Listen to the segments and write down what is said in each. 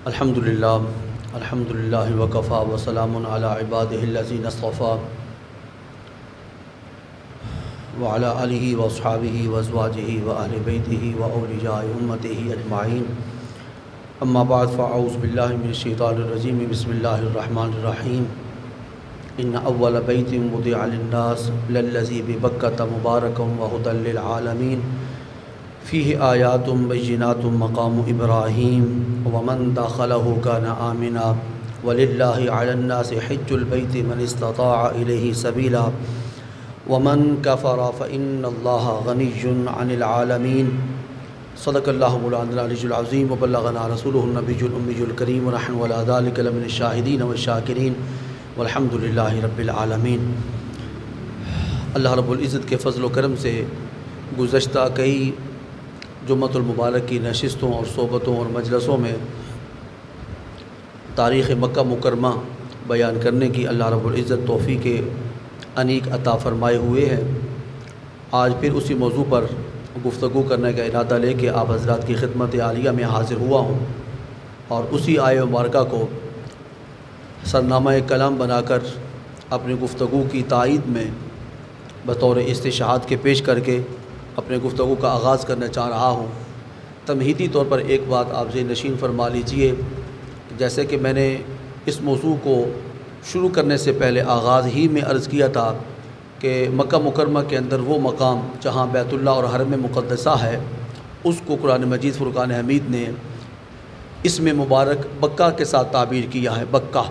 الحمدللہ وکفا وسلام علی عبادہ الذین اصطفیٰ وعلی آلہ واصحابہ وازواجہ واہل بیتہ واولیاء امتہ اجمعین اما بعد فاعوذ باللہ من الشیطان الرجیم بسم اللہ الرحمن الرحیم ان اول بیت وضع للناس للذی ببکۃ مبارکا وہدی للعالمین فیہ آیات بینات مقام ابراہیم ومن دخلہ کان آمنا وللہ علی الناس حج البیت من استطاع الیہ سبیلا ومن کفر فإن اللہ غنی عن العالمین صدق اللہ مولانا العلی العظیم وبلغنا رسولہ النبی الأمی الکریم ونحن علی ذلک لمن الشاہدین والشاکرین والحمد للہ رب العالمین۔ اللہ رب العزت کے فضل و کرم سے گزشتہ کئی جمعۃ المبارک کی نشستوں اور صحبتوں اور مجلسوں میں تاریخ مکہ مکرمہ بیان کرنے کی اللہ رب العزت توفیق انیق عطا فرمائے ہوئے ہیں۔ آج پھر اسی موضوع پر گفتگو کرنے کا ارادہ لے کے آپ حضرات کی خدمت عالیہ میں حاضر ہوا ہوں اور اسی آیہ مبارکہ کو سرنامہ کلام بنا کر اپنی گفتگو کی تائید میں بطور استشہاد کے پیش کر کے اپنے گفتگو کا آغاز کرنا چاہ رہا ہوں۔ تمہیدی طور پر ایک بات آپ ذہن نشین فرما لیجئے، جیسے کہ میں نے اس موضوع کو شروع کرنے سے پہلے آغاز ہی میں عرض کیا تھا کہ مکہ مکرمہ کے اندر وہ مقام جہاں بیت اللہ اور حرم مقدسہ ہے، اس کو قرآن مجید فرقان حمید نے اسم مبارک بکہ کے ساتھ تعبیر کیا ہے، بکہ،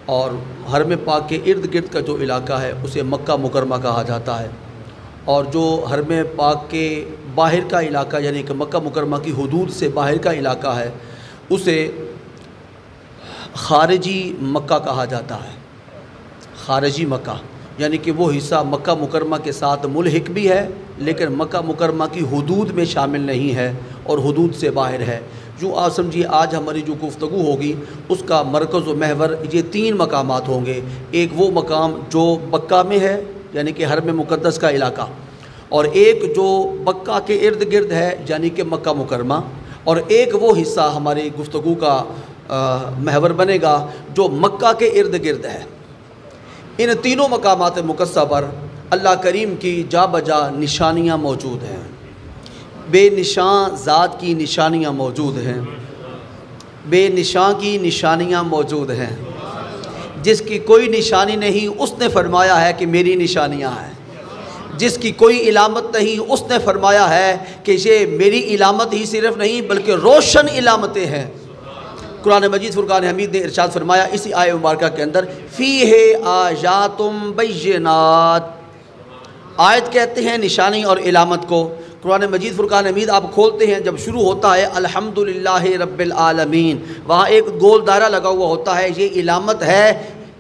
اور حرم پاک کے ارد گرد کا جو علاقہ ہے اسے مکہ مکرمہ کہا جاتا ہے، اور جو حرم پاک کے باہر کا علاقہ یعنی کہ مکہ مکرمہ کی حدود سے باہر کا علاقہ ہے اسے خارجی مکہ کہا جاتا ہے۔ خارجی مکہ یعنی کہ وہ حصہ مکہ مکرمہ کے ساتھ ملحق بھی ہے لیکن مکہ مکرمہ کی حدود میں شامل نہیں ہے اور حدود سے باہر ہے۔ جو آپ سمجھیے آج ہماری جو گفتگو ہوگی اس کا مرکز و محور یہ تین مقامات ہوں گے۔ ایک وہ مقام جو بکہ میں ہے یعنی کہ حرم مقدس کا علاقہ، اور ایک جو بکہ کے ارد گرد ہے یعنی کہ مکہ مکرمہ، اور ایک وہ حصہ ہماری گفتگو کا محور بنے گا جو مکہ کے ارد گرد ہے۔ ان تینوں مقامات مقدسہ پر اللہ کریم کی جا بجا نشانیاں موجود ہیں، بے نشان ذات کی نشانیاں موجود ہیں، بے نشان کی نشانیاں موجود ہیں۔ جس کی کوئی نشانی نہیں اس نے فرمایا ہے کہ میری نشانیاں ہیں، جس کی کوئی علامت نہیں اس نے فرمایا ہے کہ یہ میری علامت ہی صرف نہیں بلکہ روشن علامتیں ہیں۔ قرآن مجید فرقان حمید نے ارشاد فرمایا اسی آیہ مبارکہ کے اندر فیہ آیات بینات، آیت کہتے ہیں نشانی اور علامت کو۔ قرآن مجید فرقان حمید آپ کھولتے ہیں جب شروع ہوتا ہے الحمدللہ رب العالمین، وہاں ایک گول دائرہ لگا ہوا ہوتا ہے، یہ علامت ہے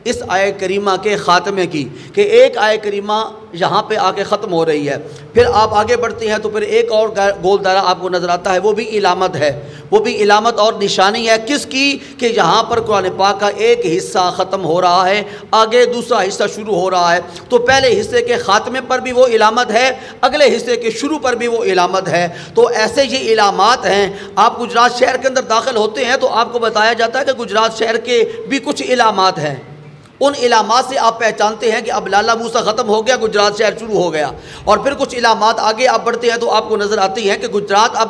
اس آیہ کریمہ کے خاتمے کی کہ ایک آیہ کریمہ یہاں پہ آ کے ختم ہو رہی ہے، پھر آپ آگے بڑھتے ہیں تو پھر ایک اور گول دائرہ آپ کو نظر آتا ہے، وہ بھی علامت ہے، وہ بھی علامت اور نشانی ہے کس کی کہ یہاں پر قرآن پاک کا ایک حصہ ختم ہو رہا ہے، آگے دوسرا حصہ شروع ہو رہا ہے، تو پہلے حصے کے خاتمے پر بھی وہ علامت ہے، اگلے حصے کے شروع پر بھی وہ علامت ہے۔ تو ایسے یہ علامات ہیں۔ آپ گجرات شہر کے اندر داخل ہوتے ہیں تو آپ کو بتایا جاتا ہے کہ گجرات شہر کے بھی کچھ علامات ہیں، ان علامات سے آپ پہچانتے ہیں کہ اب لالا موسیٰ ختم ہو گیا، گجرات شہر شروع ہو گیا، اور پھر کچھ علامات آگے آپ بڑھتے ہیں تو آپ کو نظر آتی ہیں کہ گجرات اب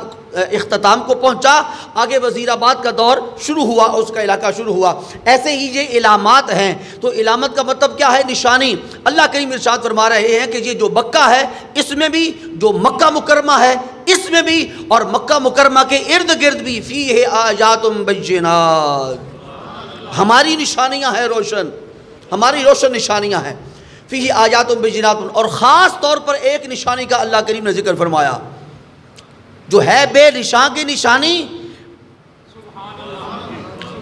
اختتام کو پہنچا، آگے وزیر آباد کا دور شروع ہوا، اس کا علاقہ شروع ہوا۔ ایسے ہی یہ علامات ہیں۔ تو علامت کا مطلب کیا ہے؟ نشانی۔ اللہ کریم ارشاد فرما رہے ہیں کہ یہ جو بکہ ہے اس میں بھی، جو مکہ مکرمہ ہے اس میں بھی، اور مکہ مکرمہ کے ارد گرد بھی فیہ آیات بینات، ہماری نشانیاں ہیں روشن، ہماری روشن نشانیاں ہیں۔ فیہ آیات بینات، اور خاص طور پر ایک نشانی کا اللہ کریم نے ذکر فرمایا جو ہے بے نشان کی نشانی،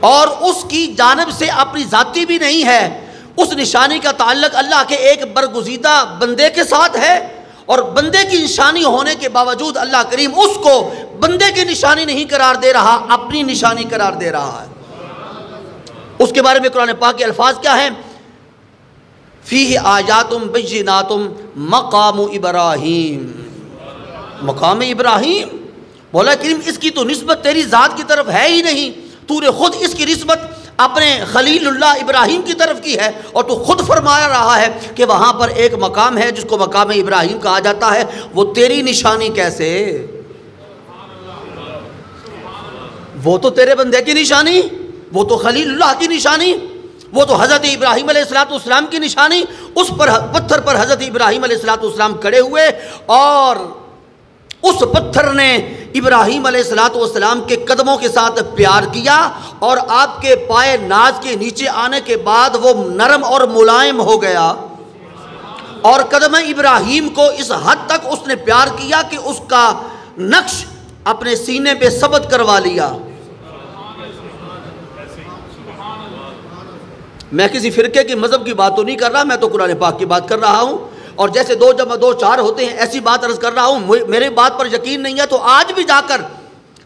اور اس کی جانب سے اپنی ذاتی بھی نہیں ہے، اس نشانی کا تعلق اللہ کے ایک برگزیدہ بندے کے ساتھ ہے، اور بندے کی نشانی ہونے کے باوجود اللہ کریم اس کو بندے کی نشانی نہیں قرار دے رہا، اپنی نشانی قرار دے رہا ہے۔ اس کے بارے میں قرآن پاک کے الفاظ کیا ہیں؟ فیہ آیات بینات مقام ابراہیم، مقام ابراہیم، مولا کریم اس کی تو نسبت تیری ذات کی طرف ہے ہی نہیں، تو نے خود اس کی نسبت اپنے خلیل اللہ ابراہیم کی طرف کی ہے، اور تو خود فرمایا رہا ہے کہ وہاں پر ایک مقام ہے جس کو مقام ابراہیم کہا جاتا ہے، وہ تیری نشانی کیسے؟ وہ تو تیرے بندے کی نشانی، وہ تو خلیل اللہ کی نشانی، وہ تو حضرت ابراہیم علیہ السلام کی نشانی، اس پر پتھر پر حضرت ابراہیم علیہ السلام کھڑے ہوئے، اور اس پتھر نے ابراہیم علیہ السلام کے قدموں کے ساتھ پیار کیا، اور آپ کے پائے ناز کے نیچے آنے کے بعد وہ نرم اور ملائم ہو گیا، اور قدم ابراہیم کو اس حد تک اس نے پیار کیا کہ اس کا نقش اپنے سینے پہ ثبت کروا لیا۔ میں کسی فرقے کی مذہب کی بات تو نہیں کر رہا، میں تو قرآن پاک کی بات کر رہا ہوں، اور جیسے 2 + 2 4 ہوتے ہیں ایسی بات عرض کر رہا ہوں۔ میرے بات پر یقین نہیں ہے تو آج بھی جا کر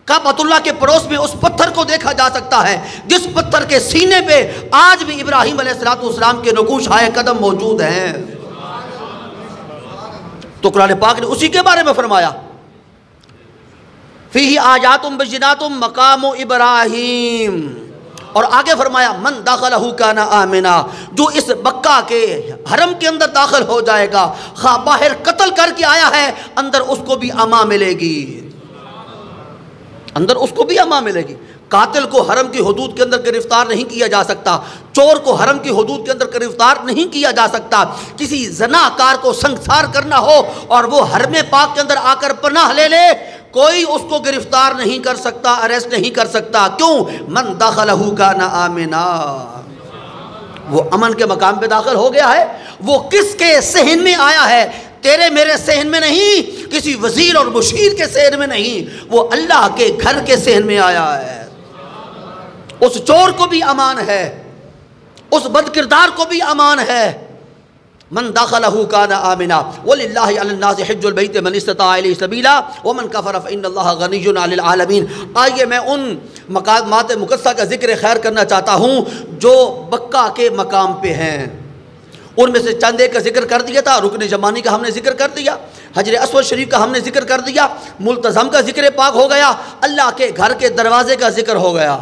کعبۃ اللہ کے پڑوس میں اس پتھر کو دیکھا جا سکتا ہے جس پتھر کے سینے پہ آج بھی ابراہیم علیہ السلام کے نقوش آئے قدم موجود ہیں۔ تو قرآن پاک نے اسی کے بارے میں فرمایا، فیہ آیات بینات مقام ابراہیم، اور آگے فرمایا من داخلہ کان آمنا، جو اس مکہ کے حرم کے اندر داخل ہو جائے گا، خواہ باہر قتل کر کے آیا ہے، اندر اس کو بھی امان ملے گی، اندر اس کو بھی امان ملے گی۔ قاتل کو حرم کی حدود کے اندر گرفتار نہیں کیا جا سکتا، چور کو حرم کی حدود کے اندر گرفتار نہیں کیا جا سکتا، کسی زناکار کو سنگسار کرنا ہو اور وہ حرم پاک کے اندر آ کر پناہ لے لے، کوئی اس کو گرفتار نہیں کر سکتا، اریسٹ نہیں کر سکتا۔ کیوں؟ من داخلہ کان آمنا، وہ امن کے مقام پہ داخل ہو گیا ہے۔ وہ کس کے صحن میں آیا ہے؟ تیرے میرے صحن میں نہیں، کسی وزیر اور مشیر کے صحن میں نہیں، وہ اللہ کے گھر کے صحن میں آیا ہے۔ اس چور کو بھی امان ہے، اس بد کردار کو بھی امان ہے۔ من داخلہ کان آمنا وللہ علی الناس حج البیت من استطاع الیہ سبیلا ومن کفر فإن اللہ غنی عن العالمین۔ آئیے میں ان مقامات مقدسہ کا ذکر خیر کرنا چاہتا ہوں جو مکہ کے مقام پہ ہیں۔ ان میں سے چند ایک کا ذکر کر دیا تھا، رکن یمانی کا ہم نے ذکر کر دیا، حجر اسود شریف کا ہم نے ذکر کر دیا، ملتزم کا ذکر پاک ہو گیا، اللہ کے گھر کے دروازے کا ذکر ہو گیا۔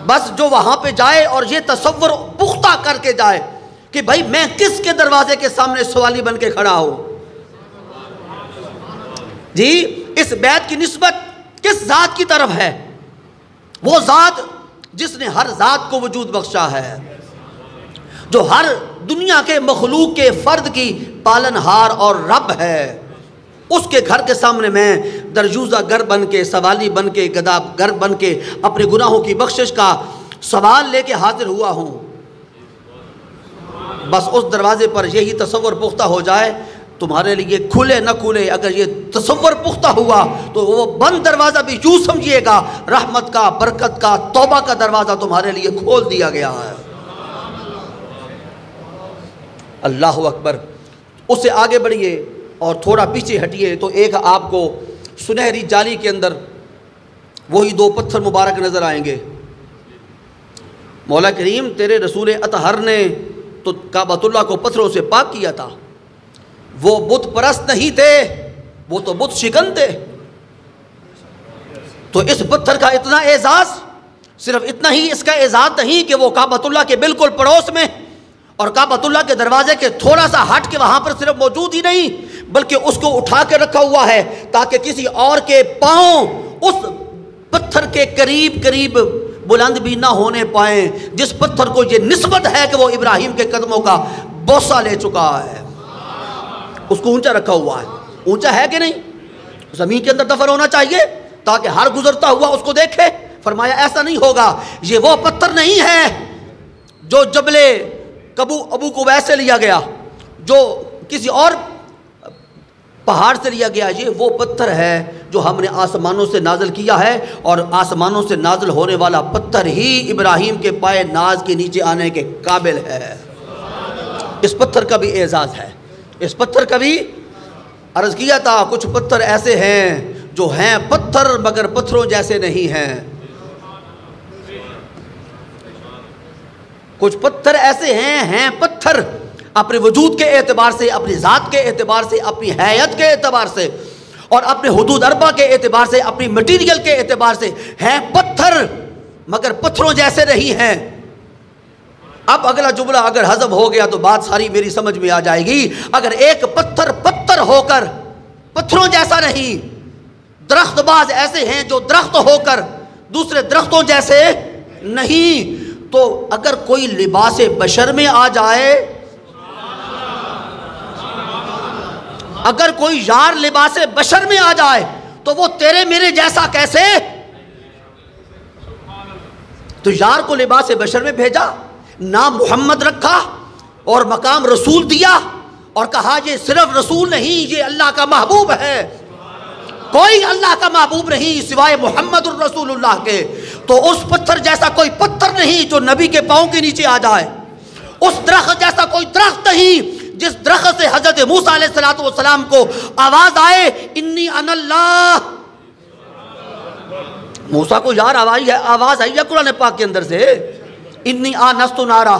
بس جو وہاں پہ جائے اور یہ تصور پختہ کر کے جائے کہ بھائی میں کس کے دروازے کے سامنے سوالی بن کے کھڑا ہوں، جی اس بیت کی نسبت کس ذات کی طرف ہے؟ وہ ذات جس نے ہر ذات کو وجود بخشا ہے، جو ہر دنیا کے مخلوق کے فرد کی پالنہار اور رب ہے، اس کے گھر کے سامنے میں درجوزہ گر بن کے، سوالی بن کے، گدا گر بن کے اپنے گناہوں کی بخشش کا سوال لے کے حاضر ہوا ہوں۔ بس اس دروازے پر یہی تصور پختہ ہو جائے، تمہارے لیے کھلے نہ کھلے، اگر یہ تصور پختہ ہوا تو وہ بند دروازہ بھی یوں سمجھیے گا رحمت کا، برکت کا، توبہ کا دروازہ تمہارے لیے کھول دیا گیا ہے۔ اللہ اکبر۔ اس سے آگے بڑھیے اور تھوڑا پیچھے ہٹیے تو ایک آپ کو سنہری جالی کے اندر وہی 2 پتھر مبارک نظر آئیں گے۔ مولا کریم تیرے رسول اطہر نے تو کعبۃ اللہ کو پتھروں سے پاک کیا تھا، وہ بت پرست نہیں تھے، وہ تو بت شکن تھے۔ تو اس پتھر کا اتنا اعزاز، صرف اتنا ہی اس کا اعزاز نہیں کہ وہ کعبۃ اللہ کے بالکل پڑوس میں اور کعبۃ اللہ کے دروازے کے تھوڑا سا ہٹ کے وہاں پر صرف موجود ہی نہیں، بلکہ اس کو اٹھا کے رکھا ہوا ہے تاکہ کسی اور کے پاؤں اس پتھر کے قریب قریب بلند بھی نہ ہونے پائیں، جس پتھر کو یہ نسبت ہے کہ وہ ابراہیم کے قدموں کا بوسہ لے چکا ہے۔ اس کو اونچا رکھا ہوا ہے، اونچا ہے کہ نہیں؟ زمین کے اندر دفن ہونا چاہیے تاکہ ہر گزرتا ہوا اس کو دیکھے۔ فرمایا ایسا نہیں ہوگا، یہ وہ پتھر نہیں ہے جو جبل ابو قبیس سے لیا گیا، جو کسی اور پہاڑ سے لیا گیا، یہ وہ پتھر ہے جو ہم نے آسمانوں سے نازل کیا ہے، اور آسمانوں سے نازل ہونے والا پتھر ہی ابراہیم کے پائے ناز کے نیچے آنے کے قابل ہے۔ اس پتھر کا بھی اعزاز ہے، اس پتھر کا بھی عرض کیا تھا کچھ پتھر ایسے ہیں جو ہیں پتھر مگر پتھروں جیسے نہیں ہیں، کچھ پتھر ایسے ہیں پتھر اپنے وجود کے اعتبار سے، اپنی ذات کے اعتبار سے، اپنی حیت کے اعتبار سے، اور اپنے حدود اربع کے اعتبار سے، اپنی مٹیریل کے اعتبار سے ہیں پتھر، مگر پتھروں جیسے نہیں ہیں۔ اب اگلا جملہ اگر حذف ہو گیا تو بات ساری میری سمجھ میں آ جائے گی۔ اگر ایک پتھر ہو کر پتھروں جیسا نہیں، درخت باز ایسے ہیں جو درخت ہو کر دوسرے درختوں جیسے نہیں، تو اگر کوئی لباس بشر میں آ جائے، اگر کوئی یار لباس بشر میں آ جائے تو وہ تیرے میرے جیسا کیسے؟ تو یار کو لباس بشر میں بھیجا، نام محمد رکھا اور مقام رسول دیا اور کہا یہ صرف رسول نہیں، یہ اللہ کا محبوب ہے، کوئی اللہ کا محبوب نہیں سوائے محمد الرسول اللہ کے۔ تو اس پتھر جیسا کوئی پتھر نہیں جو نبی کے پاؤں کے نیچے آ جائے، اس درخت جیسا کوئی درخت نہیں جس درخت سے حضرت موسیٰ علیہ السلام کو آواز آئے انی انا اللہ۔ موسیٰ کو یار آواز آئی ہے قرآن پاک کے اندر سے، انی آنست نارا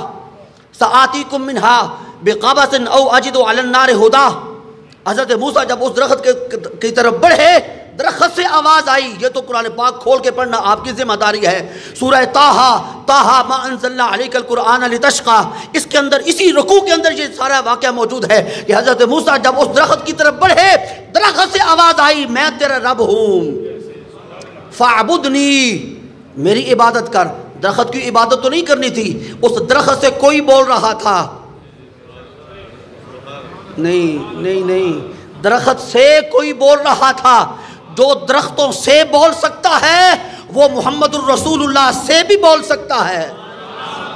سآتیکم منہا بقبس او اجد علی النار ہدا۔ حضرت موسیٰ جب اس درخت کی طرف بڑھے، درخت سے آواز آئی۔ یہ تو قرآن پاک کھول کے پڑھنا آپ کی ذمہ داری ہے۔ سورہ طٰہٰ ما انزلنا علیک القرآن لتشقی، اس کے اندر اسی رکوع کے اندر یہ سارا واقعہ موجود ہے کہ حضرت موسیٰ جب اس درخت کی طرف بڑھے، درخت سے آواز آئی میں تیرا رب ہوں، فاعبدنی، میری عبادت کر۔ درخت کی عبادت تو نہیں کرنی تھی، اس درخت سے کوئی بول رہا تھا، نہیں، درخت سے کوئی بول رہا تھا۔ جو درختوں سے بول سکتا ہے وہ محمد الرسول اللہ سے بھی بول سکتا ہے،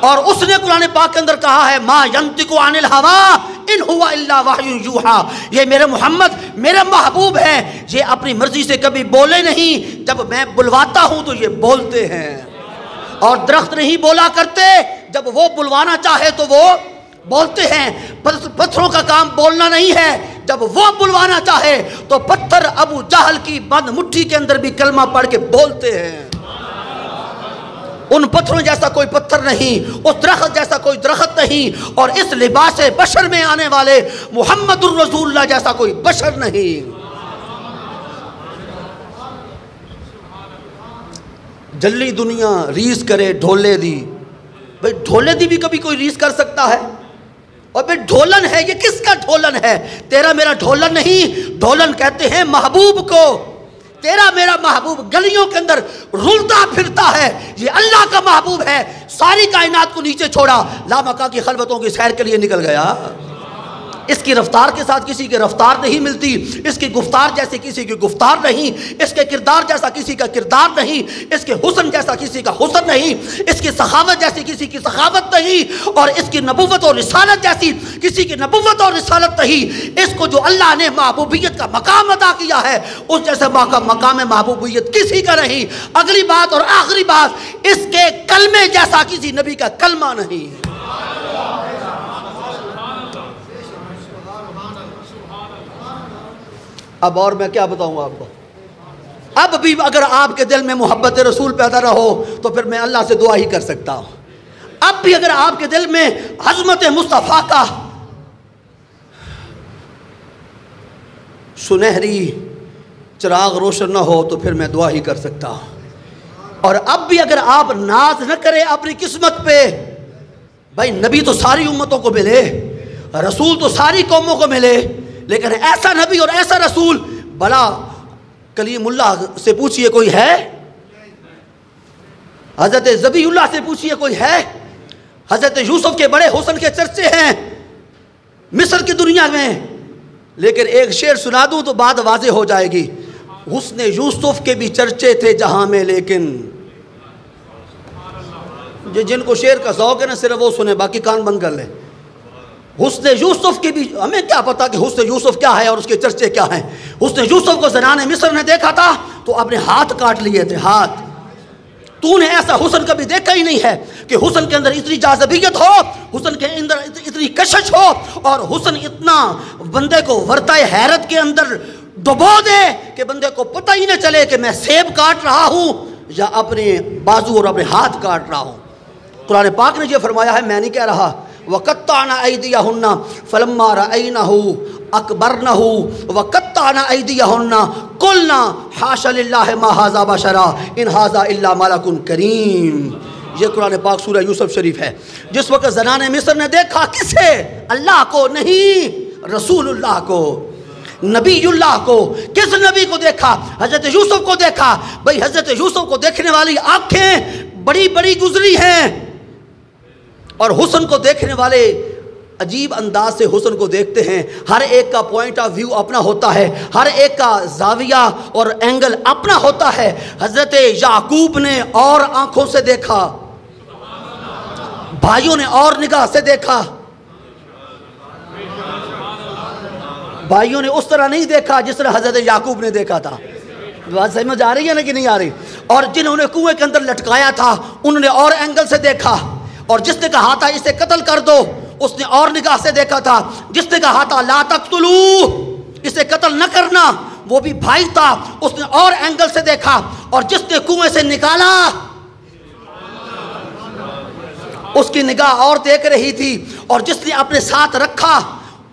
اور اس نے قرآن پاک کے اندر کہا ہے ما ینطق عن الہوی ان ہوا الا وحی یوحی، یہ میرے محمد میرے محبوب ہیں، یہ اپنی مرضی سے کبھی بولے نہیں، جب میں بلواتا ہوں تو یہ بولتے ہیں۔ اور درخت نہیں بولا کرتے، جب وہ بلوانا چاہے تو وہ بولتے ہیں۔ پتھروں کا کام بولنا نہیں ہے، جب وہ بلوانا چاہے تو پتھر ابو جہل کی بند مٹھی کے اندر بھی کلمہ پڑھ کے بولتے ہیں۔ ان پتھروں جیسا کوئی پتھر نہیں، اس درخت جیسا کوئی درخت نہیں، اور اس لباس بشر میں آنے والے محمد الرسول اللہ جیسا کوئی بشر نہیں۔ جلی دنیا ریس کرے ڈھولے دی، بھئی ڈھولے دی بھی کبھی کوئی ریس کر سکتا ہے؟ اور پھر ڈھولن ہے، یہ کس کا ڈھولن ہے؟ تیرا میرا ڈھولن نہیں، ڈھولن کہتے ہیں محبوب کو۔ تیرا میرا محبوب گلیوں کے اندر رلتا پھرتا ہے، یہ اللہ کا محبوب ہے، ساری کائنات کو نیچے چھوڑا، لامکہ کی خلوتوں کی سیر کے لیے نکل گیا۔ اس کی رفتار کے ساتھ کسی کی رفتار نہیں ملتی، اس کی گفتار جیسی کسی کی گفتار نہیں، اس کے کردار جیسا کسی کا کردار نہیں، اس کے حسن جیسا کسی کا حسن نہیں، اس کی سخاوت جیسی کسی کی سخاوت نہیں، اور اس کی نبوت اور رسالت جیسی کسی کی نبوت اور رسالت نہیں۔ اس کو جو اللہ نے محبوبیت کا مقام عطا کیا ہے، اس جیسے مقام محبوبیت کسی کا نہیں۔ اگلی بات اور آخری بات، اس کے کلمے جیسا کسی نبی کا کلمہ نہیں ہے۔ اب اور میں کیا بتاؤں آپ کو؟ اب بھی اگر آپ کے دل میں محبت رسول پیدا نہ ہو تو پھر میں اللہ سے دعا ہی کر سکتا ہوں۔ اب بھی اگر آپ کے دل میں عظمت مصطفیٰ کا سنہری چراغ روشن نہ ہو تو پھر میں دعا ہی کر سکتا ہوں۔ اور اب بھی اگر آپ ناز نہ کریں اپنی قسمت پہ، بھائی نبی تو ساری امتوں کو ملے، رسول تو ساری قوموں کو ملے، لیکن ایسا نبی اور ایسا رسول، بلا کلیم اللہ سے پوچھئے کوئی ہے؟ حضرت ذبی اللہ سے پوچھئے کوئی ہے؟ حضرت یوسف کے بڑے حسن کے چرچے ہیں مصر کی دنیا میں، لیکن ایک شعر سنا دوں تو بات واضح ہو جائے گی۔ حسن یوسف کے بھی چرچے تھے جہاں میں، لیکن جن کو شعر کا ذوق ہے نا صرف وہ سنے، باقی کان بند کر لیں۔ حسن یوسف کے بھی، ہمیں کیا پتا کہ حسن یوسف کیا ہے اور اس کے چرچے کیا ہیں۔ حسن یوسف کو زنان مصر نے دیکھا تھا تو اپنے ہاتھ کاٹ لیے تھے، ہاتھ۔ تو نے ایسا حسن کبھی دیکھا ہی نہیں ہے کہ حسن کے اندر اتنی جاذبیت ہو، حسن کے اندر اتنی کشش ہو، اور حسن اتنا بندے کو ورطۂ حیرت کے اندر ڈبو دے کہ بندے کو پتہ ہی نہ چلے کہ میں سیب کاٹ رہا ہوں یا اپنے بازو اور اپنے ہاتھ کاٹ رہا ہوں۔ قرآن پاک نے یہ فرمایا ہے، میں نہیں کہہ رہا، وَقَطَّعْنَا أَيْدِيَهُنَّ فَلَمَّا رَأَيْنَهُ اکبرنہو وقطعن ایدیہن قلنا حاشا للہ ما ھذا بشرا ان ھذا الا ملک کریم۔ یہ قرآن پاک سورہ یوسف شریف ہے۔ جس وقت زنان مصر نے دیکھا کسے؟ اللہ کو نہیں، رسول اللہ کو، نبی اللہ کو۔ کس نبی کو دیکھا؟ حضرت یوسف کو دیکھا۔ بھئی حضرت یوسف کو دیکھنے والی آنکھیں بڑی بڑی گزری ہیں، اور حسن کو دیکھنے والے عجیب انداز سے حسن کو دیکھتے ہیں۔ ہر ایک کا پوائنٹ آف ویو اپنا ہوتا ہے، ہر ایک کا زاویہ اور اینگل اپنا ہوتا ہے۔ حضرت یعقوب نے اور آنکھوں سے دیکھا، بھائیوں نے اور نگاہ سے دیکھا۔ بھائیوں نے اس طرح نہیں دیکھا جس طرح حضرت یعقوب نے دیکھا تھا۔ بات سمجھ آ رہی ہے نا کہ نہیں آ رہی؟ اور جنہوں نے کنویں کے اندر لٹکایا تھا انہوں نے اور اینگل سے دیکھا، اور جس نے کہا تھا اسے قتل کر دو اس نے اور نگاہ سے دیکھا تھا۔ جس نے کہا تھا لا تقتلوہ، اسے قتل نہ کرنا، وہ بھی بھائی تھا، اس نے اور اینگل سے دیکھا۔ اور جس نے کنویں سے نکالا اس کی نگاہ اور دیکھ رہی تھی، اور جس نے اپنے ساتھ رکھا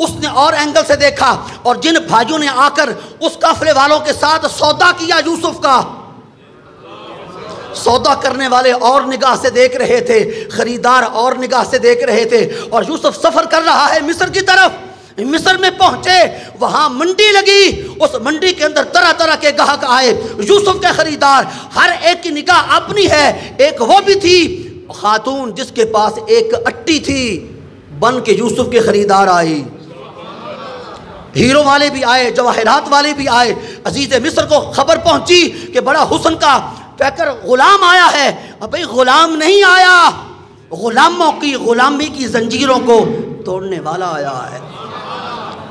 اس نے اور اینگل سے دیکھا۔ اور جن بھائیوں نے آ کر اس قافلے والوں کے ساتھ سودا کیا یوسف کا، سودا کرنے والے اور نگاہ سے دیکھ رہے تھے، خریدار اور نگاہ سے دیکھ رہے تھے۔ اور یوسف سفر کر رہا ہے مصر کی طرف۔ مصر میں پہنچے، وہاں منڈی لگی، اس منڈی کے اندر طرح طرح کے گاہک آئے، یوسف کے خریدار، ہر ایک کی نگاہ اپنی ہے۔ ایک وہ بھی تھی خاتون جس کے پاس ایک اٹی تھی، بن کے یوسف کے خریدار آئی۔ ہیروں والے بھی آئے، جواہرات والے بھی آئے۔ عزیز مصر کو خبر پہنچی کہ بڑا حسن کا پیکر غلام آیا ہے۔ ابھی غلام نہیں آیا، غلاموں کی غلامی کی زنجیروں کو توڑنے والا آیا ہے۔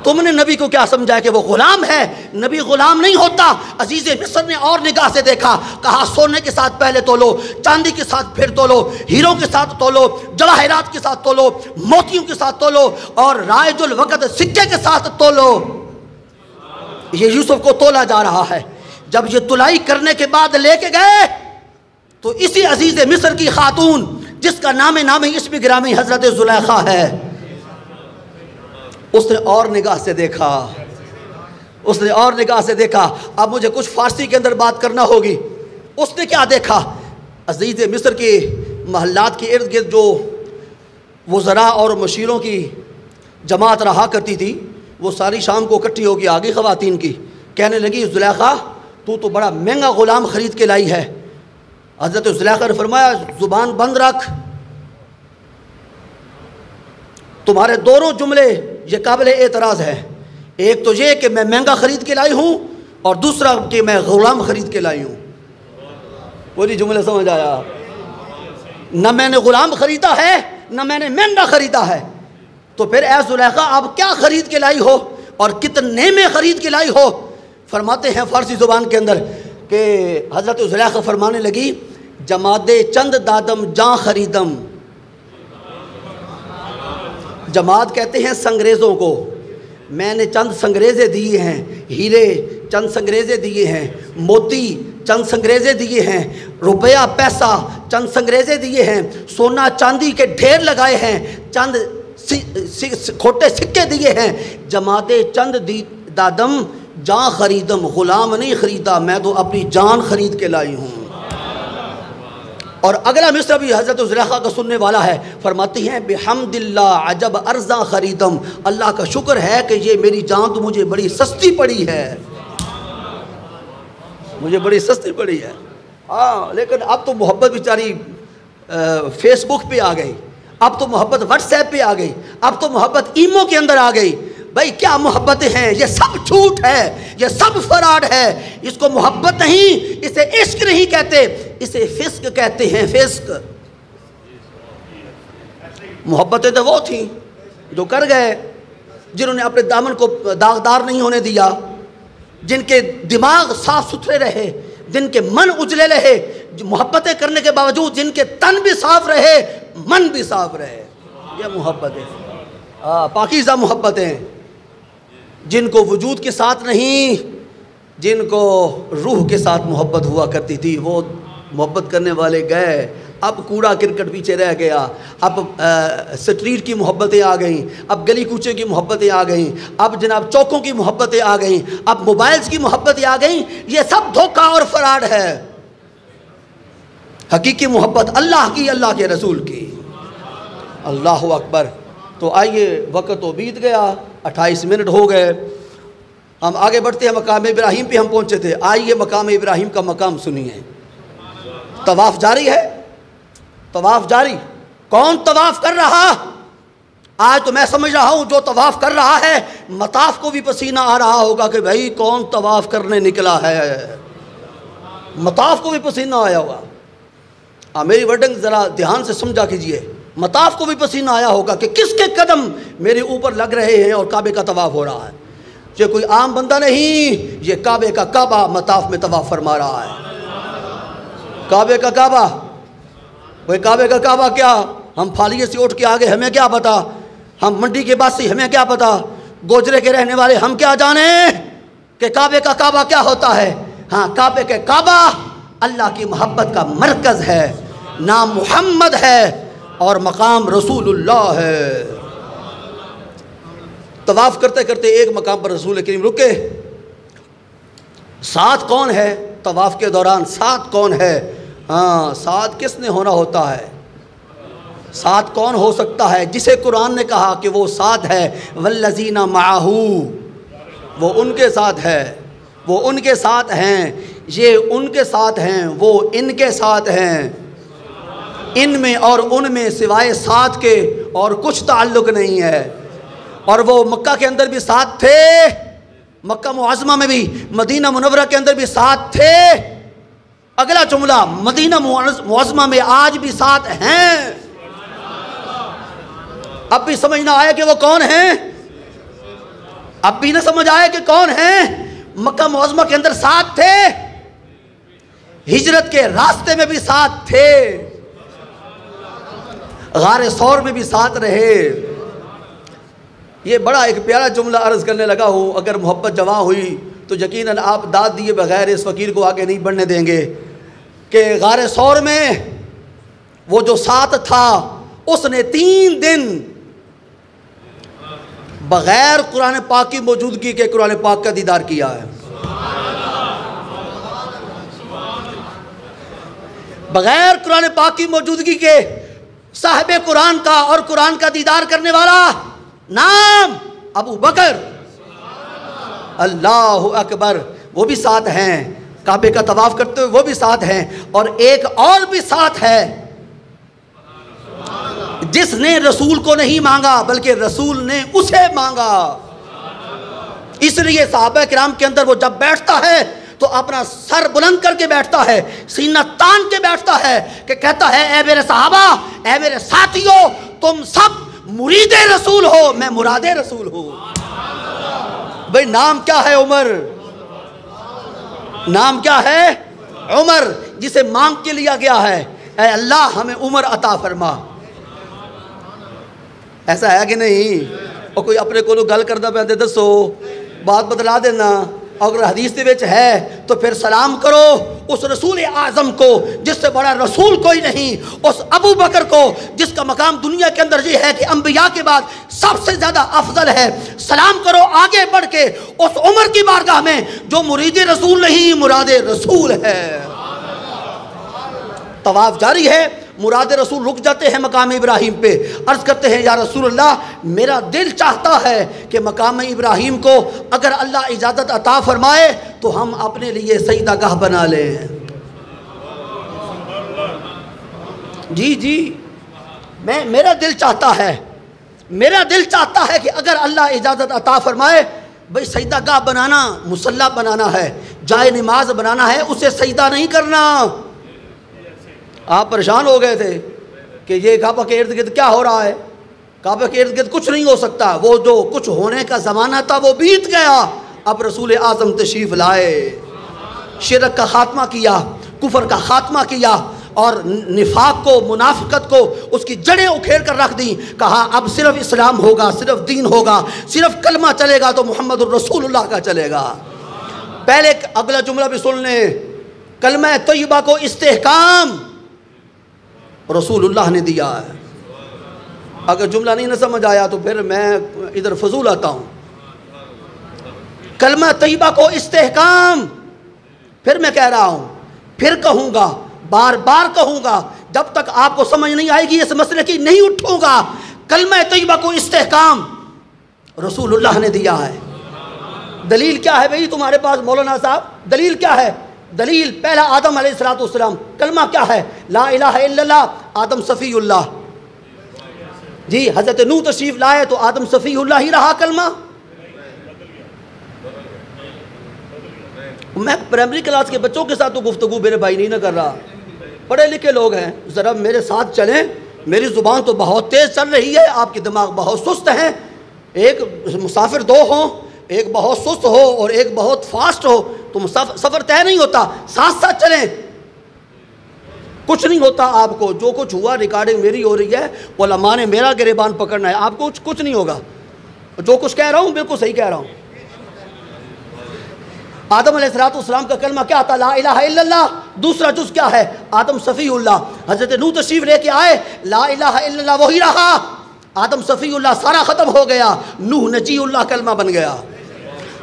تم نے نبی کو کیا سمجھا کہ وہ غلام ہے؟ نبی غلام نہیں ہوتا۔ عزیز مصر نے اور نگاہ سے دیکھا، کہا سونے کے ساتھ پہلے تولو، چاندی کے ساتھ پھر تولو، ہیروں کے ساتھ تولو، جواہرات کے ساتھ تولو، موتیوں کے ساتھ تولو، اور رائج الوقت سکے کے ساتھ تولو۔ یہ یوسف کو تولا جا رہا ہے۔ جب یہ تلائی کرنے کے بعد لے کے گئے تو اسی عزیز مصر کی خاتون جس کا نامی اسم گرامی حضرت زلیخا ہے، اس نے اور نگاہ سے دیکھا، اس نے اور نگاہ سے دیکھا۔ اب مجھے کچھ فارسی کے اندر بات کرنا ہوگی۔ اس نے کیا دیکھا؟ عزیز مصر کے محلات کے ارد گرد جو وزراء اور مشیروں کی جماعت رہا کرتی تھی، وہ ساری شام کو اکٹھی ہوگی آگے خواتین کی، کہنے لگی زلیخا تو بڑا مہنگا غلام خرید کے لائی ہے۔ حضرت زلیخا نے فرمایا زبان بند رکھ، تمہارے دونوں جملے یہ قابل اعتراض ہے۔ ایک تو یہ کہ میں مہنگا خرید کے لائی ہوں، اور دوسرا کہ میں غلام خرید کے لائی ہوں۔ پوری جملے سمجھ آیا؟ نہ میں نے غلام خریدا ہے نہ میں نے مہنگا خریدا ہے، تو پھر اے زلیخا آپ کیا خرید کے لائی ہو اور کتنے میں خرید کے لائی ہو؟ فرماتے ہیں فارسی زبان کے اندر کہ حضرت زلیخا فرمانے لگی جمادے چند دادم جاں خریدم۔ جماد کہتے ہیں سنگریزوں کو، میں نے چند سنگریزے دیے ہیں، ہیرے چند سنگریزے دیے ہیں، موتی چند سنگریزے دیے ہیں، روپیہ پیسہ چند سنگریزے دیے ہیں، سونا چاندی کے ڈھیر لگائے ہیں، چند کھوٹے سکے دیے ہیں۔ جمادے چند دادم جان خریدم، غلام نہیں خریدا، میں تو اپنی جان خرید کے لائی ہوں۔ اور اگلا مصرع بھی حضرت زلیخا کا سننے والا ہے، فرماتی ہیں بحمد اللہ عجب ارزاں خریدم، اللہ کا شکر ہے کہ یہ میری جان تو مجھے بڑی سستی پڑی ہے، مجھے بڑی سستی پڑی ہے۔ ہاں لیکن اب تو محبت بیچاری فیس بک پہ آ گئی، اب تو محبت واٹس ایپ پہ آ گئی، اب تو محبت ایمو کے اندر آ گئی۔ بھائی کیا محبتیں ہیں؟ یہ سب جھوٹ ہے، یہ سب فراڈ ہے۔ اس کو محبت نہیں، اسے عشق نہیں کہتے، اسے فسق کہتے ہیں، فسق۔ محبتیں تو وہ تھیں جو کر گئے، جنہوں نے اپنے دامن کو داغدار نہیں ہونے دیا، جن کے دماغ صاف ستھرے رہے، جن کے من اجلے رہے، محبتیں کرنے کے باوجود جن کے تن بھی صاف رہے، من بھی صاف رہے۔ یہ محبتیں پاکیزہ محبتیں، جن کو وجود کے ساتھ نہیں، جن کو روح کے ساتھ محبت ہوا کرتی تھی، وہ محبت کرنے والے گئے، اب کوڑا کرکٹ پیچھے رہ گیا، اب سٹریٹ کی محبتیں آ گئیں، اب گلی کوچے کی محبتیں آ گئیں، اب جناب چوکوں کی محبتیں آ گئیں، اب موبائلز کی محبتیں آ گئیں۔ یہ سب دھوکہ اور فراڈ ہے۔ حقیقی محبت اللہ کی، اللہ کے رسول کی۔ اللہ اکبر۔ تو آئیے، وقت تو بیت گیا، 28 منٹ ہو گئے، ہم آگے بڑھتے ہیں۔ مقام ابراہیم پہ ہم پہنچے تھے، آئیے مقام ابراہیم کا مقام سنیے۔ طواف جاری ہے، طواف جاری۔ کون طواف کر رہا؟ آج تو میں سمجھ رہا ہوں جو طواف کر رہا ہے مطاف کو بھی پسینہ آ رہا ہوگا کہ بھائی کون طواف کرنے نکلا ہے، مطاف کو بھی پسینہ آیا ہوگا۔ میری ورڈنگ ذرا دھیان سے سمجھا کیجئے، مطاف کو بھی پسینہ آیا ہوگا کہ کس کے قدم میرے اوپر لگ رہے ہیں اور کعبے کا طواف ہو رہا ہے۔ یہ کوئی عام بندہ نہیں، یہ کعبے کا کعبہ مطاف میں طواف فرما رہا ہے۔ کعبے کا کعبہ، کوئی کعبے کا کعبہ کیا؟ ہم پھالیے سے اٹھ کے آگے ہمیں کیا پتا، ہم منڈی کے باسی ہمیں کیا پتا، گوجرے کے رہنے والے ہم کیا جانیں کہ کعبے کا کعبہ کیا ہوتا ہے۔ ہاں، کعبے کے کعبہ اللہ کی محبت کا مرکز ہے، نام محمد ہے اور مقام رسول اللہ ہے۔ طواف کرتے کرتے ایک مقام پر رسول کریم رکے، ساتھ کون ہے طواف کے دوران؟ ساتھ کون ہے؟ ہاں، ساتھ کس نے ہونا ہوتا ہے؟ ساتھ کون ہو سکتا ہے جسے قرآن نے کہا کہ وہ ساتھ ہے؟ والذین معہ، وہ ان کے ساتھ ہے، وہ ان کے ساتھ ہیں، یہ ان کے ساتھ ہیں، وہ ان کے ساتھ ہیں۔ ان میں اور ان میں سوائے ساتھ کے اور کچھ تعلق نہیں ہے۔ اور وہ مکہ کے اندر بھی ساتھ تھے، مکہ معظمہ میں بھی، مدینہ منورہ کے اندر بھی ساتھ تھے۔ اگلا جملہ، مدینہ معظمہ میں آج بھی ساتھ ہیں۔ اب بھی سمجھ نہ آئے کہ وہ کون ہیں؟ اب بھی نہ سمجھ آئے کہ کون ہیں؟ مکہ معظمہ کے اندر ساتھ تھے، ہجرت کے راستے میں بھی ساتھ تھے، غار ثور میں بھی ساتھ رہے۔ یہ بڑا ایک پیارا جملہ عرض کرنے لگا ہوں، اگر محبت جوان ہوئی تو یقیناً آپ داد دیے بغیر اس فقیر کو آگے نہیں بڑھنے دیں گے کہ غار ثور میں وہ جو ساتھ تھا اس نے 3 دن بغیر قرآن پاک کی موجودگی کے قرآن پاک کا دیدار کیا ہے۔ بغیر قرآن پاک کی موجودگی کے صاحب قرآن کا اور قرآن کا دیدار کرنے والا نام ابو بکر۔ اللہ اکبر۔ وہ بھی ساتھ ہیں، کعبے کا طواف کرتے ہوئے وہ بھی ساتھ ہیں، اور ایک اور بھی ساتھ ہے جس نے رسول کو نہیں مانگا بلکہ رسول نے اسے مانگا۔ اس لیے صحابہ کرام کے اندر وہ جب بیٹھتا ہے تو اپنا سر بلند کر کے بیٹھتا ہے، سینہ تان کے بیٹھتا ہے کہ کہتا ہے اے میرے صحابہ، اے میرے ساتھیوں، تم سب مرید رسول ہو، میں مراد رسول ہوں۔ بھئی نام کیا ہے؟ عمر۔ نام کیا ہے؟ عمر، جسے مانگ کے لیا گیا ہے اے اللہ ہمیں عمر عطا فرما۔ ایسا ہے کہ نہیں؟ اور کوئی اپنے کو گل کردہ پہنتے دسو، بات بدلا دینا، اگر حدیث دے وچ ہے تو پھر سلام کرو اس رسول اعظم کو جس سے بڑا رسول کوئی نہیں، اس ابو بکر کو جس کا مقام دنیا کے اندر یہ ہے کہ انبیاء کے بعد سب سے زیادہ افضل ہے۔ سلام کرو آگے بڑھ کے اس عمر کی بارگاہ میں جو مرید رسول نہیں، مراد رسول ہے۔ طواف جاری ہے، مراد رسول رک جاتے ہیں مقام ابراہیم پہ، عرض کرتے ہیں یا رسول اللہ میرا دل چاہتا ہے کہ مقام ابراہیم کو اگر اللہ اجازت عطا فرمائے تو ہم اپنے لیے سجدہ گاہ بنا لیں۔ جی میرا دل چاہتا ہے، میرا دل چاہتا ہے کہ اگر اللہ اجازت عطا فرمائے، بھئی سجدہ گاہ بنانا مصلی بنانا ہے، جائے نماز بنانا ہے، اسے سجدہ نہیں کرنا۔ آپ پریشان ہو گئے تھے کہ یہ کعبہ کے ارد گرد کیا ہو رہا ہے؟ کعبہ کے ارد گرد کچھ نہیں ہو سکتا، وہ جو کچھ ہونے کا زمانہ تھا وہ بیت گیا۔ اب رسول اعظم تشریف لائے، شرک کا خاتمہ کیا، کفر کا خاتمہ کیا، اور نفاق کو، منافقت کو، اس کی جڑیں اکھیڑ کر رکھ دیں۔ کہا اب صرف اسلام ہوگا، صرف دین ہوگا، صرف کلمہ چلے گا تو محمد الرسول اللہ کا چلے گا۔ پہلے اگلا جملہ بھی سن لیں، کلمہ طیبہ کو استحکام رسول اللہ نے دیا ہے۔ اگر جملہ نہیں نہ سمجھ آیا تو پھر میں ادھر فضول آتا ہوں۔ کلمہ طیبہ کو استحکام، پھر میں کہہ رہا ہوں، پھر کہوں گا، بار بار کہوں گا، جب تک آپ کو سمجھ نہیں آئے گی اس مسئلے کی نہیں اٹھوں گا۔ کلمہ طیبہ کو استحکام رسول اللہ نے دیا ہے۔ دلیل کیا ہے بھئی تمہارے پاس مولانا صاحب؟ دلیل کیا ہے؟ دلیل پہلا آدم علیہ السلام، کلمہ کیا ہے؟ لا الہ الا اللہ، آدم صفی اللہ۔ جی حضرت نوح تشریف لائے تو آدم صفی اللہ ہی رہا کلمہ۔ میں پرائمری کلاس کے بچوں کے ساتھ تو گفتگو میرے بھائی نہیں نہ کر رہا، پڑھے لکھے لوگ ہیں، ذرا میرے ساتھ چلیں۔ میری زبان تو بہت تیز چل رہی ہے، آپ کے دماغ بہت سست ہیں۔ ایک مسافر دو ہوں، ایک بہت سست ہو اور ایک بہت فاسٹ ہو تو سفر طے نہیں ہوتا۔ ساتھ ساتھ چلیں، کچھ نہیں ہوتا آپ کو۔ جو کچھ ہوا ریکارڈنگ میری ہو رہی ہے، علماء نے میرا گریبان پکڑنا ہے، آپ کو کچھ نہیں ہوگا۔ جو کچھ کہہ رہا ہوں بالکل صحیح کہہ رہا ہوں۔ آدم علیہ السلام کا کلمہ کیا تھا؟ لا الہ الا اللہ۔ دوسرا جز کیا ہے؟ آدم صفی اللہ۔ حضرت نوح تشریف لے کے آئے، لا الہ الا اللہ وہی رہا۔ آدم صفی اللہ سارا ختم ہو گیا، نوح نجی اللہ کلمہ بن گیا۔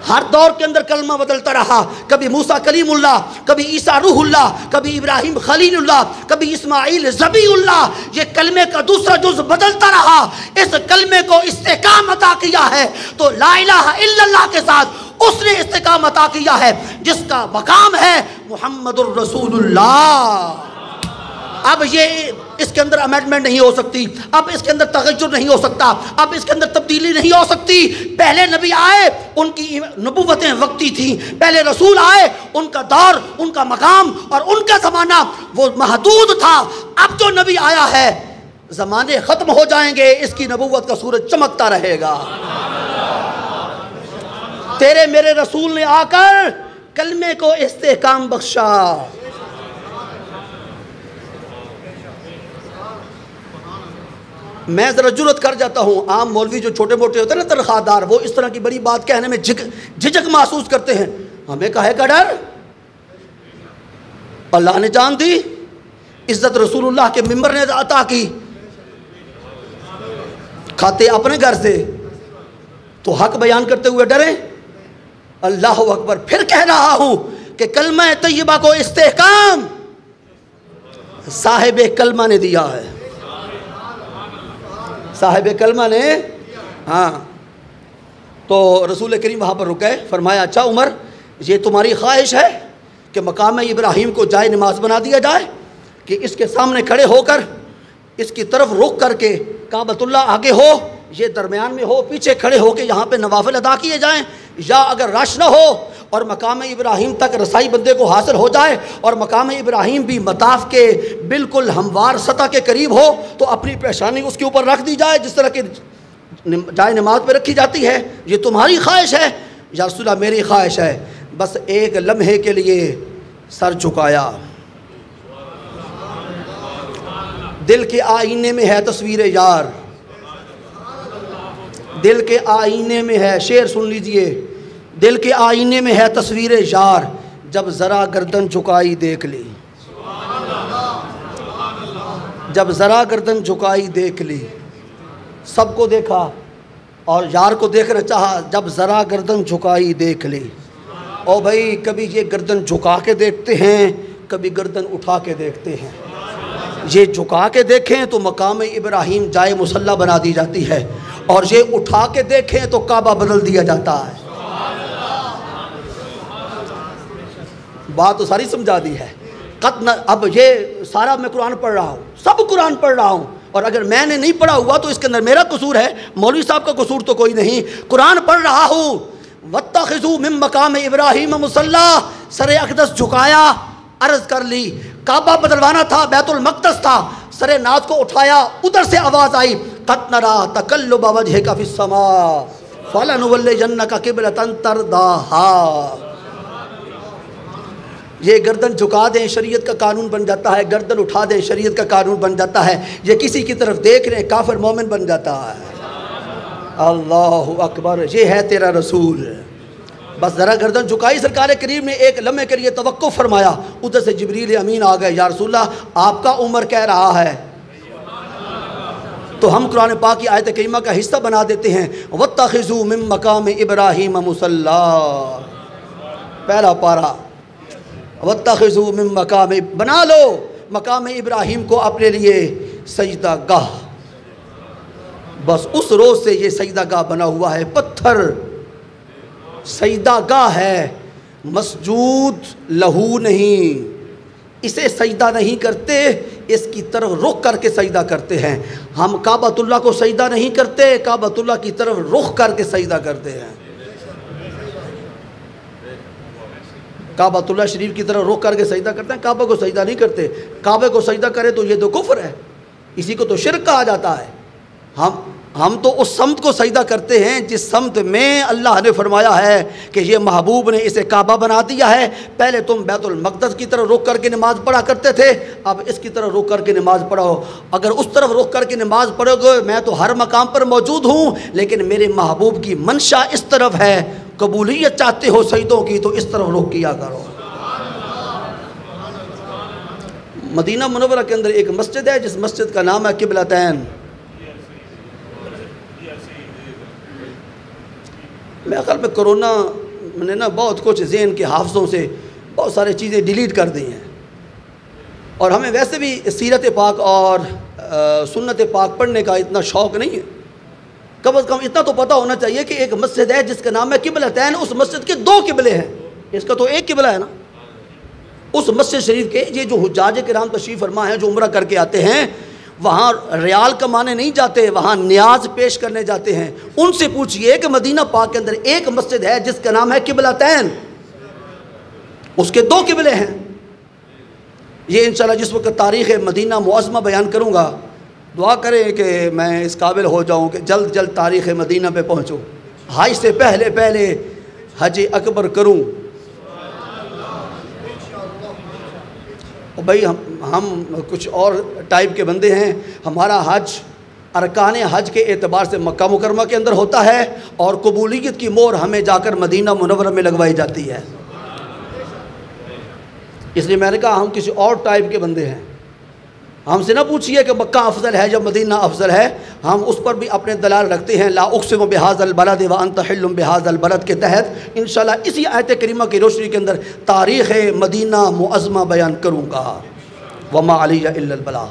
ہر دور کے اندر کلمہ بدلتا رہا، کبھی موسیٰ کلیم اللہ، کبھی عیسیٰ روح اللہ، کبھی ابراہیم خلیل اللہ، کبھی اسماعیل ذبیح اللہ۔ یہ کلمے کا دوسرا جز بدلتا رہا۔ اس کلمے کو استحکام عطا کیا ہے تو لا الہ الا اللہ کے ساتھ اس نے استحکام عطا کیا ہے جس کا مقام ہے محمد الرسول اللہ۔ اب یہ اس کے اندر امینڈمنٹ نہیں ہو سکتی، اب اس کے اندر تغیر نہیں ہو سکتا، اب اس کے اندر تبدیلی نہیں ہو سکتی۔ پہلے نبی آئے، ان کی نبوتیں وقتی تھیں، پہلے رسول آئے، ان کا دور، ان کا مقام اور ان کا زمانہ وہ محدود تھا۔ اب جو نبی آیا ہے زمانے ختم ہو جائیں گے، اس کی نبوت کا سورج چمکتا رہے گا۔ تیرے میرے رسول نے آ کر کلمے کو استحکام بخشا۔ میں ذرا جرت کر جاتا ہوں، عام مولوی جو چھوٹے موٹے ہوتے ہیں نا تنخواہ دار، وہ اس طرح کی بڑی بات کہنے میں جھجک محسوس کرتے ہیں۔ ہمیں کہے کا ڈر؟ اللہ نے جان دی، عزت رسول اللہ کے ممبر نے عطا کی، کھاتے اپنے گھر سے، تو حق بیان کرتے ہوئے ڈریں؟ اللہ اکبر۔ پھر کہہ رہا ہوں کہ کلمہ طیبہ کو استحکام صاحب کلمہ نے دیا ہے، صاحب کلمہ نے۔ ہاں تو رسول کریم وہاں پر رکے، فرمایا اچھا عمر، یہ تمہاری خواہش ہے کہ مقام ابراہیم کو جائے نماز بنا دیا جائے، کہ اس کے سامنے کھڑے ہو کر اس کی طرف رخ کر کے کعبۃ اللہ آگے ہو، یہ درمیان میں ہو، پیچھے کھڑے ہو کے یہاں پہ نوافل ادا کیے جائیں، یا اگر رش نہ ہو اور مقام ابراہیم تک رسائی بندے کو حاصل ہو جائے اور مقام ابراہیم بھی مطاف کے بالکل ہموار سطح کے قریب ہو تو اپنی پیشانی اس کے اوپر رکھ دی جائے جس طرح کہ جائے نماز پہ رکھی جاتی ہے۔ یہ تمہاری خواہش ہے؟ یا رسول اللہ میری خواہش ہے۔ بس ایک لمحے کے لیے سر جھکایا، دل کے آئینے میں ہے تصویر یار، دل کے آئینے میں ہے، شعر سن لیجئے، دل کے آئینے میں ہے تصویر یار، جب ذرا گردن جھکائی دیکھ لی، جب ذرا گردن جھکائی دیکھ لی، سب کو دیکھا اور یار کو دیکھنا چاہا، جب ذرا گردن جھکائی دیکھ لی۔ او بھائی کبھی یہ گردن جھکا کے دیکھتے ہیں، کبھی گردن اٹھا کے دیکھتے ہیں۔ یہ جھکا کے دیکھیں تو مقام ابراہیم جائے مصلی بنا دی جاتی ہے، اور یہ اٹھا کے دیکھیں تو کعبہ بدل دیا جاتا ہے۔ بات تو ساری سمجھا دی ہے۔ اب یہ سارا میں قرآن پڑھ رہا ہوں، سب قرآن پڑھ رہا ہوں، اور اگر میں نے نہیں پڑھا ہوا تو اس کے اندر میرا قصور ہے، مولوی صاحب کا قصور تو کوئی نہیں۔ قرآن پڑھ رہا ہوں، وَاتَّخِذُوا مِن مَّقَامِ إِبْرَاهِيمَ مُصَلَّى، سر اقدس جھکایا، عرض کر لی، کعبہ بدلوانا تھا، بیت المقدس تھا، سر ناز کو اٹھایا، ادھر سے آواز آئی، قَدْ نَرَىٰ تَقَلُّبَ وَجْهِكَ فِي السَّمَاءِ فَلَنُوَلِّيَنَّكَ قِبْلَةً تَرْضَاهَا۔ یہ گردن جھکا دیں شریعت کا قانون بن جاتا ہے، گردن اٹھا دیں شریعت کا قانون بن جاتا ہے، یہ کسی کی طرف دیکھ رہے کافر مومن بن جاتا ہے۔ اللہ اکبر، یہ ہے تیرا رسول، بس ذرا گردن جھکائی سرکار کریم نے، ایک لمحے کے لیے توقف فرمایا، ادھر سے جبریل امین آ گئے، یا رسول اللہ آپ کا عمر کہہ رہا ہے، تو ہم قرآن پاک کی آیت کریمہ کا حصہ بنا دیتے ہیں، وَاتَّخِذُوا مِن مَقَامِ إِبْرَاهِيمَ مُصَلًّى، پہلا پارا، وَاتَّخِذُوا مِن مَقَامِ، بنا لو مقام ابراہیم کو اپنے لیے سجدہ گاہ۔ بس اس روز سے یہ سجدہ گاہ بنا ہوا ہے، پتھر سجدہ گاہ ہے، مسجود لہو نہیں، اسے سجدہ نہیں کرتے، اس کی طرف رخ کر کے سجدہ کرتے ہیں۔ ہم کعبۃ اللہ کو سجدہ نہیں کرتے، کعبۃ اللہ کی طرف رخ کر کے سجدہ کرتے ہیں۔ کعبۃ اللہ شریف کی طرف رخ کر کے سجدہ کرتے ہیں، کعبہ کو سجدہ نہیں کرتے۔ کعبے کو سجدہ کرے تو یہ تو کفر ہے، اسی کو تو شرک کہا جاتا ہے۔ ہم تو اس سمت کو سجدہ کرتے ہیں جس سمت میں اللہ نے فرمایا ہے کہ یہ محبوب نے اسے کعبہ بنا دیا ہے۔ پہلے تم بیت المقدس کی طرف رخ کر کے نماز پڑھا کرتے تھے، اب اس کی طرف رخ کر کے نماز پڑھو۔ اگر اس طرف رخ کر کے نماز پڑھو گے، میں تو ہر مقام پر موجود ہوں، لیکن میرے محبوب کی منشا اس طرف ہے، قبولیت چاہتے ہو سجدوں کی تو اس طرف رخ کیا کرو۔ مدینہ منورہ کے اندر ایک مسجد ہے جس مسجد کا نام ہے قبلتین۔ میرے خیال میں کرونا نے نا بہت کچھ ذہن کے حافظوں سے بہت سارے چیزیں ڈیلیٹ کر دی ہیں، اور ہمیں ویسے بھی سیرت پاک اور سنت پاک پڑھنے کا اتنا شوق نہیں ہے۔ کم از کم اتنا تو پتہ ہونا چاہیے کہ ایک مسجد ہے جس کا نام ہے قبلتین، اس مسجد کے دو قبلے ہیں، اس کا تو ایک قبلہ ہے نا۔ اس مسجد شریف کے یہ جو حجاج کرام تشریف فرما ہیں، جو عمرہ کر کے آتے ہیں، وہاں ریال کمانے نہیں جاتے، وہاں نیاز پیش کرنے جاتے ہیں۔ ان سے پوچھئے کہ مدینہ پاک کے اندر ایک مسجد ہے جس کا نام ہے قبلتین، اس کے دو قبلے ہیں۔ یہ انشاءاللہ جس وقت تاریخ مدینہ معظمہ بیان کروں گا، دعا کریں کہ میں اس قابل ہو جاؤں کہ جلد جلد تاریخ مدینہ پہ پہنچوں، حج سے پہلے پہلے حج اکبر کروں۔ بھائی ہم کچھ اور ٹائپ کے بندے ہیں، ہمارا حج ارکان حج کے اعتبار سے مکہ مکرمہ کے اندر ہوتا ہے، اور قبولیت کی مہر ہمیں جا کر مدینہ منورہ میں لگوائی جاتی ہے۔ اس لیے میں نے کہا ہم کسی اور ٹائپ کے بندے ہیں، ہم سے نہ پوچھئے کہ مکہ افضل ہے یا مدینہ افضل ہے، ہم اس پر بھی اپنے دلال رکھتے ہیں۔ لا اقسم بہذا البلد وانت حل بہذا البلد کے تحت انشاءاللہ اسی آیت کریمہ کی روشنی کے اندر تاریخ مدینہ معظمہ بیان کروں گا۔ وما علی الا البلاغ۔